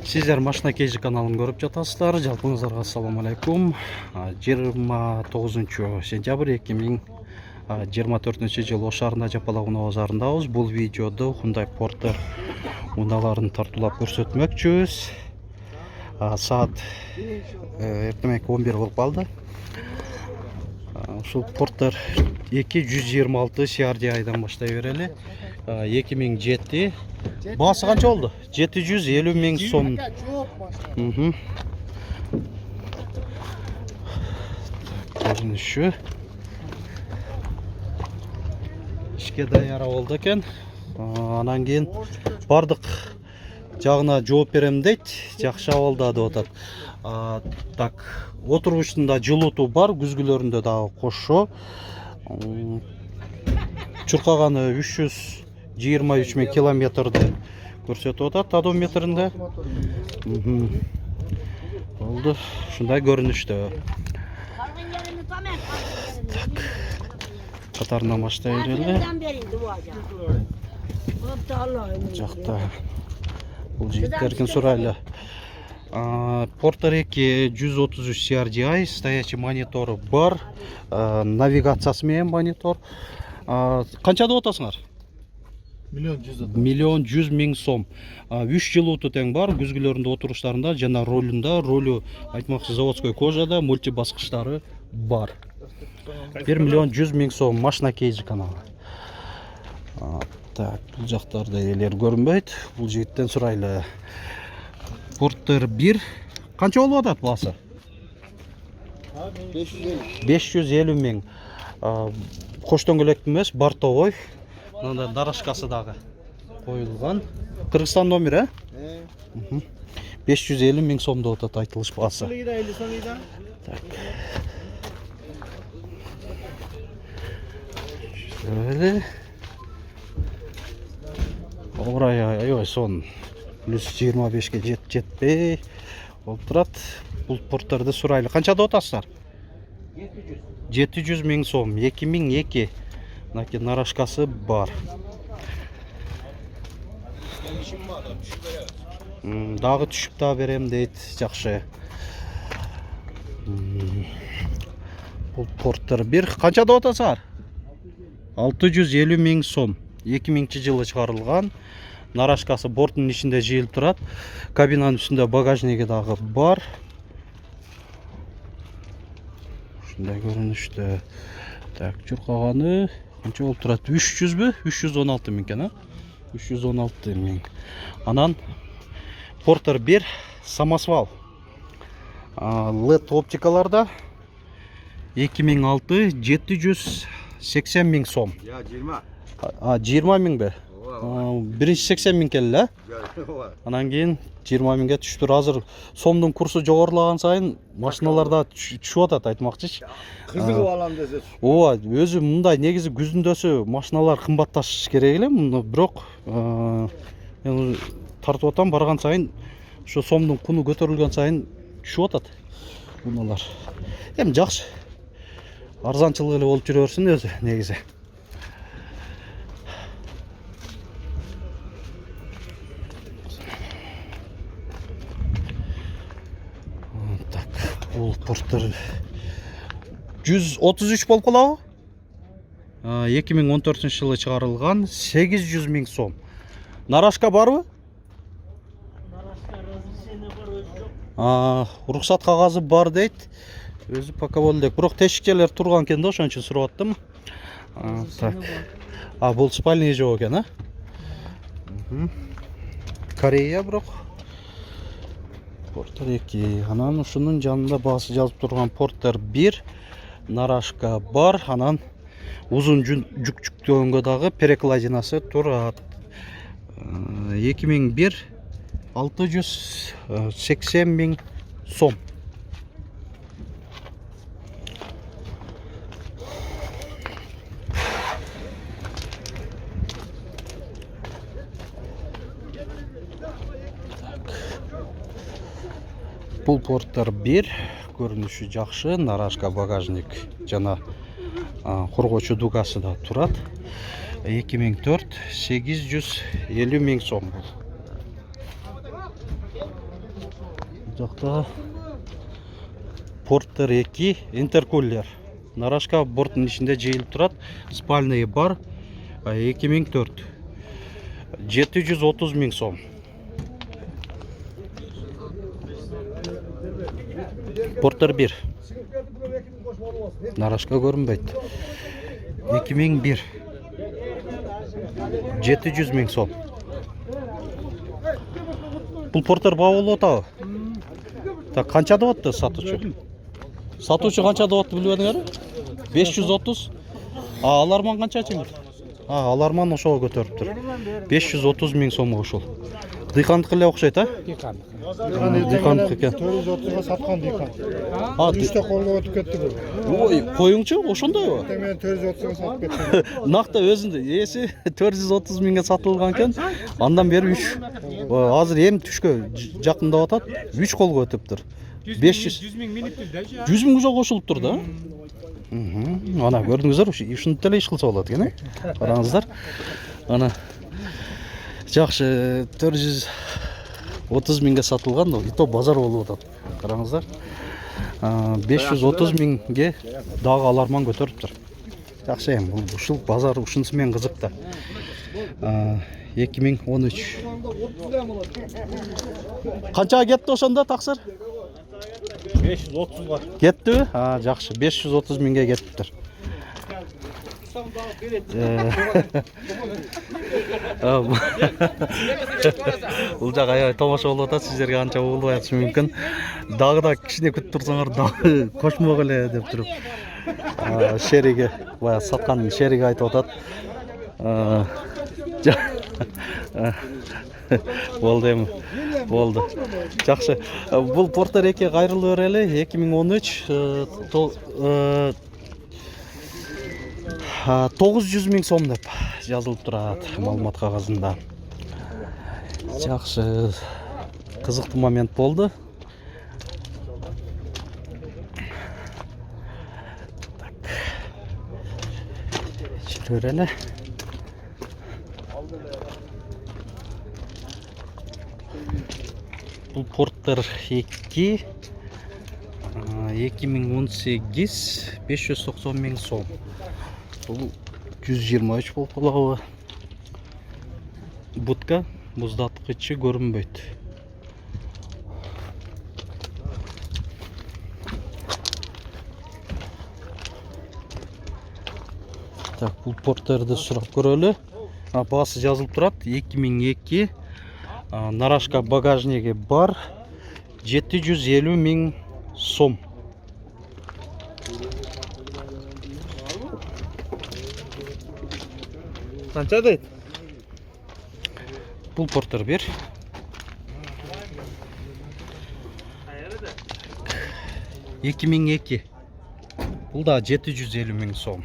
Сіздер машина KG каналын көріп жатасыздар. Жалпыңыздарга ассаламу алейкум. 29 сентябрь 2024 жыл Ош шаарында Жапалак унаа базарындабыз. Бул видеода Hyundai Porter унааларын тартуулап көрсөтмөкчүбүз. Саат эртең 11 болуп калды. Ушул Porter 226 CRDI-дан баштай берели. 2007 баасы канча болду? 750 миң сом. Көрүнүшү ишке даяр болду экен. Анан кийин бардык жагына жооп берем дейт. Жакшы абалда деп атат. Так, отургучунда жылытуу бар, күзгүлөрүндө дагы кошо. Чуркаганы 323 миң километрди көрсөтүп атат одометринде. Болду, ушундай көрүнүштө. Так. Катарынан баштай берели. Жакта бул жигиттердин сурайлы. Porter 2 133 CRDI, стоячий монитору бар, навигациясы менен монитор. Канча деп атасыңар? Миллион 100 миң сом. 3 жылууту тең бар, күзгүлөрүндө отуруштарында жана ролу айтмакчы заводской кожада, мультибаскычтары бар. 1 миллион 100 миң сом машина KG каналы. Так, бул жактарда элер көрүнбөйт. Бул жигиттен сурайлы. Porter 1 канча болуп атат баасы? 550 миң. Кош дөңгөлөк эмес, бортовой. Мында дарашкасы дагы коюлган. Кыргызстан номер, 550 миң сом деп атат айтылыш баасы. Так. Şöyle. Oraya ayoy son плюс 25-ке жетпей олтурат. Бул Porter'ды сурайлы. Канча деп атасыздар? 700 миң сом. 2002. Мынаки нарашкасы бар. Дагы түшүп да берем дейт. Жакшы. Бул Porter 1 канча деп атасыздар? 650 миң сом. 2000 жылы чыгарылган. Нарашкасы борттун ичинде жыйылып турат. Кабинанын үстүндө багажниги дагы бар. Ушундай көрүнүштө. Так, чуркаганы канча болуп турат? 300бү? 316 миң экен, 316 миң. Анан Porter 1 самосвал. LED оптикаларда 2006 780 миң сом. 20 миң бе? Биринчи 80 миң келди, Анан кийин 20 миңге түштүр. Азыр сомдун курсу жогорулаган сайын машиналарда түшүп атат айтмакчычы. Кызыгып алам десе. Ооба, өзү мындай негизи күзүндөсү машиналар кымбатташыш керек эле, бирок тартып атам барган сайын ошо сомдун куну көтөрүлгөн сайын түшүп атат мыналар. Эми жакшы. Арзанчылык эле болуп жүрө берсин өзү негизи. Так, бул Porter 133 болуп калабы? 2014 жылы чыгарылган, 800 миң сом. Нарашка барбы? Нарашка разрешение бар, өзү жок. Уруксат кагазы бар дейт. Өзү пока болдек. Бирок тешикчелер турган экен да, ошон үчүн сурап аттым. Так. Бул спальный жок экен, Корея бирок. Porter 2. Анан ушунун жанында баасы жазып турган Porter 1 нарашка бар. Анан узун жүк жүктөгөнгө дагы перекладинасы турат. 2001 680 миң сом. Бул Porter 1 көрүнүшү жакшы, нарашка багажник жана коргоочу дугасы да турат. 2004 850 миң сом бул. Жақта Porter 2 интеркулер. Нарашка борттың ішінде жейіліп тұрады. Спальный бар. 2004. 730 мың сом. Porter 1. Нарашка көрінбейді. 2001. 700 мың сом. Бұл Porter бауыл отау. Так, қаншада отты сатушы? Сатушы қаншада отты біліп едіңер? 530. Аларман қанша чеңдір? Аларман ошоға көтеріп тұр. 530 мың сомға ошол. Дыйқандықылы оқшайды, а? Дыйқандық екен. 430-ға сатқан дыйқан. Үште қолға өтіп кетті бұл. Ой, қойыңшы, ошондай ба? Мен 430-ға сатып кеттім. Нақты өзінде, есі 430 мыңға сатылған кен, андан бері 3. Азыр ем түшкө жақында отат, 3 қолға өтіп тұр. 100 мың минуттыр да? 100 мың жоқ қошылып тұр да? Ана көрдіңіздер, үшінді тілі еш қылса болады екен, қараңыздар. Ана жақшы 430 мыңға сатылған, ито базар болып отады. Қараңыздар. 530 мыңге дағы аларман көтеріп тұр. Жақшы ем, бұл базар ұшынысымен қызықты. 2013. Қаншаға кетті ошанда тақсыр? 530 бар. Кетті? Жақшы, 530 мыңға кетіптір. Бұл жақ аябай тамаша болып отады, сіздерге қанша болып жатышы мүмкін. Дағы да кішіне күтіп тұрсаңар, дағы қошмақ әле деп тұрып. Шериге, сатқан шериге айтып отады. Болды ем, болды. Жақшы, бұл Porter 2 қайрылы өрелі 2013 900 мың сом деп жазылып тұрады малымат қағазында. Жақшы, қызықты момент болды. Жүр өрелі. Бұл Porter 2 2018 590 мың сом. Бұл 123 болып қалауы. Будка мұздатқычы көрінбейді. Так, бұл Porter'ді сұрап көрелі. Басы жазылып тұрады 2002. Нарашка багажнигі бар 750 мың сом. Қанша дейді? Бұл Porter 1. Екі мың 2. Бұл да 750 мың сом.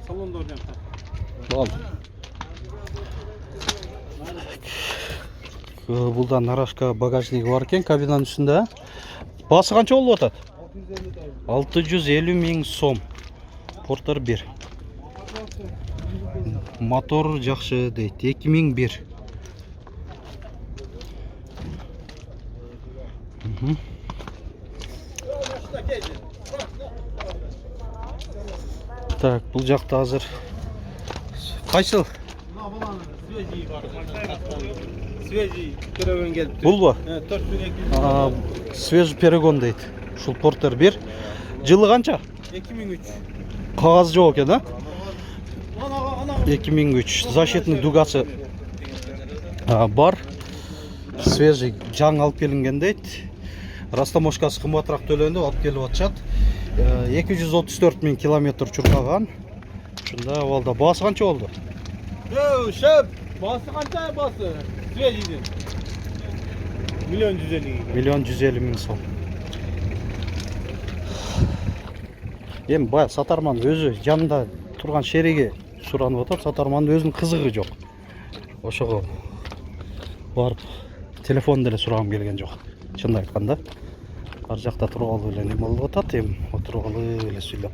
Салонда орнем. Болды. Бұлда нарашка багажнигі бар екен, кабинаның үстінде. Басы қанша болып отады? 650 мың сом. Porter 1. Мотор жақшы дейді. 2001. Так, бұл жақта азыр. Қайсыл? Свежий перегон келді. Бұл ба? 4200. Свежий перегон дейді. Шул Porter 1. Жылы қанша? 2003. Қағаз жоқ екен, да? 2003. Защитный дугасы бар. Свежий жаң алып келінген дейді. Растаможкасы қымбатырақ төленді, алып келіп отшат. 234 мың километр чуркаған. Шында олда басы қанша oldu? Шөп! Басы қанша басы? Свежийден. 1.150 мың сом. Ем бай сатарман өзі жанында тұрған шериге сұранып отыр. Сатарманның өзінің қызығы жоқ. Ошоға барып телефон деле сурагым келген жоқ. Шынды айтканда. Ар жакта тургалы эле неме болуп атат, эми отургалы эле сүйлөп.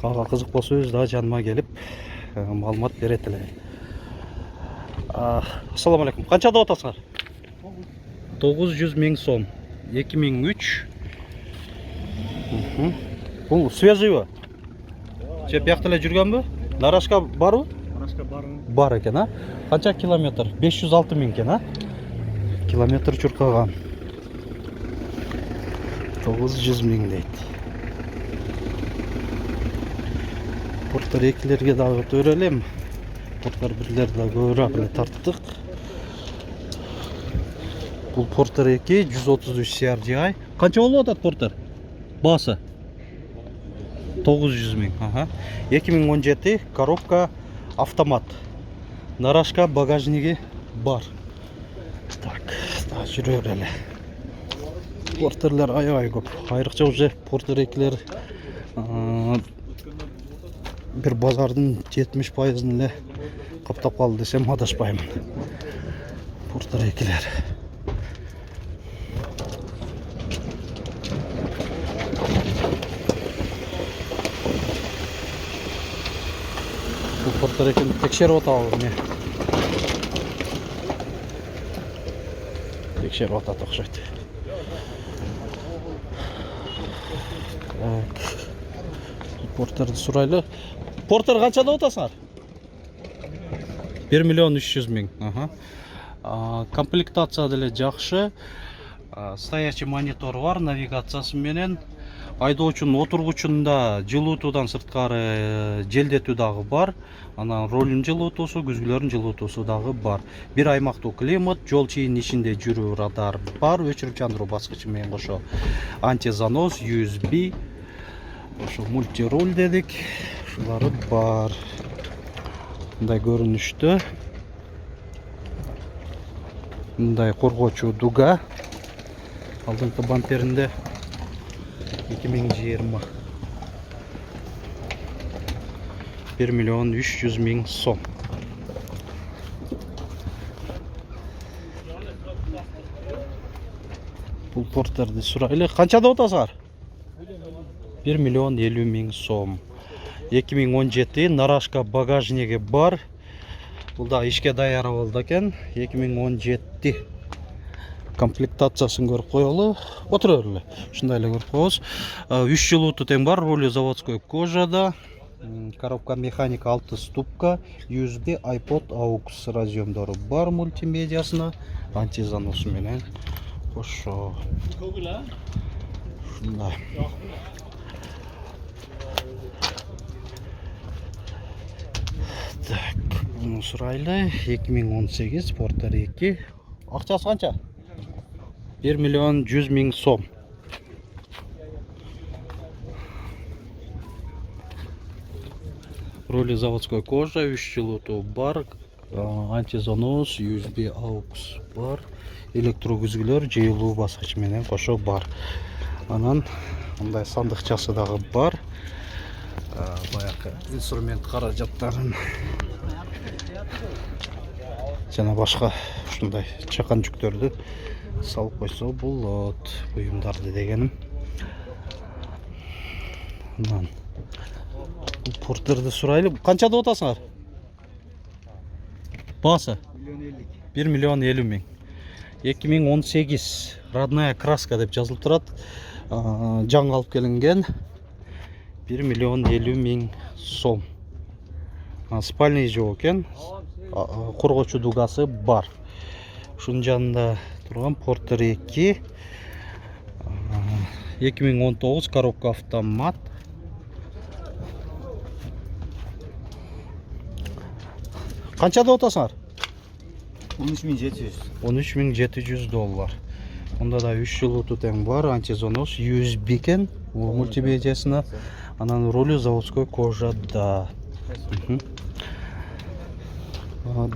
Кага кызык болсо өзү да жаныма келип маалымат берет эле. Ассаламу алейкум. Қаншада отасыңар? 900 миң сом. 2003. Бұл свежий ба? Же бияқтылай жүрген бі? Нарашка бар бі? Нарашка Бар екен, а? Қанша километр? 506 миң екен, а? Километр жүрқаған. 900 миң дейді. Порттар екілерге дағы төрелем. Порттар бірлерді көбірағыны тарттық. Бұл порттар еке 133 CRGI. Қанша олу отады порттар? Басы? 900 миң. 2017 коробка автомат. Нарашка багажнигі бар. Так, жүрер әлі. Порттарлар ай-ай көп. Айрықша уже порттар екілер бір базардың 70%-ын әлі қаптап қалды десем адашпаймын. Порттар екілер. Бұл порттар екен текшеріп оталы не? Текшеріп отады оқшайды. Порттарды сұрайлы. Порттар қаншада отасыңар? 1 миллион 300 миң. Комплектация дәлі жақшы. Стоячий монитор бар, навигациясы менен. Айдоочун отургучунда жылытуудан сырткары желдетүү дагы бар. Анан ролун жылытуусу, күзгүлөрүн жылытуусу дагы бар. Бир аймактуу климат, жол чийин ичинде жүрүү радар бар, өчүрүп жандыруу баскычы менен кошо. Антизанос, USB, ошо мультируль дедик. Ушулары бар. Мындай көрүнүштө. Мындай коргоочу дуга. Алдыңкы бамперинде 2020 1 миллион 300 миң сом. Бұл порттарды сұрайлы. Қаншада отасыңар? 1 миллион 50 миң сом. 2017 нарашка багажнигі бар. Бұл да ішке даяр болды екен. 2017 комплектациясын көріп қойылы. Отыр өрлі. Шындайлы көріп қойыз. 3 жылуты тең бар. Ролі заводской кожада. Коробка механика 6 ступка. USB, iPod, AUX разъемдары бар мультимедиясына. Антизаносу менен. Қошо. Шындай. Так, бұны сұрайлы. 2018 порттар 2. Ақчасы қанша? 1 миллион 100 миң сом. Роли заводской кожа, 3 жылытуу бар, антизанос, USB, AUX бар, электрогүзгүлөр, жыйылуу баскыч менен кошо бар. Анан мындай сандыкчасы дагы бар. Баягы инструмент каражаттарын жана башка ушундай чакан жүктөрдү салып койсо болот, буюмдарды дегеним. Анан порттарды сурайлы. Канчада отасыңар? Басы? 1 миллион 50 миң. 2018 родная краска деп жазылып турат. Жаңы алып келинген. 1 миллион 50 миң сом. Спальный жок экен. Коргоочу дугасы бар. Ушунун жанында турган порттар 2. 2019 коробка автомат. Қаншада отасыңар? 13.700. 13.700 доллар. Онда да 3 жылытуу тең бар, антизанос, USB екен, мультимедиясына. Анан ролі заводской кожада.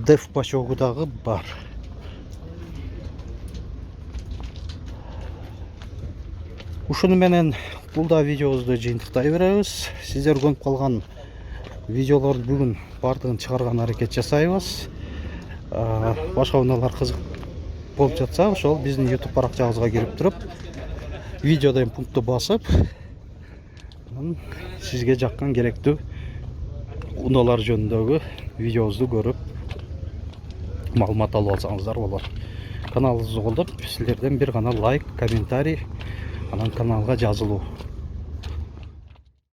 Деф пачогу дагы бар. Ушуну менен бул да видеобузду жыйынтыктай беребиз. Сиздер көрүп калган видеолорду бүгүн бардығын чыгарган аракет жасайбыз. Башка унаалар кызык болуп жатса, ошол биздин YouTube баракчабызга кирип туруп, видеодон пунктты басып, сизге жаккан керектүү унаалар жөнүндөгү видеобузду көрүп маалымат алып алсаңыздар болот. Каналыбызды колдоп, силерден бир гана лайк, комментарий, анан каналга жазылуу.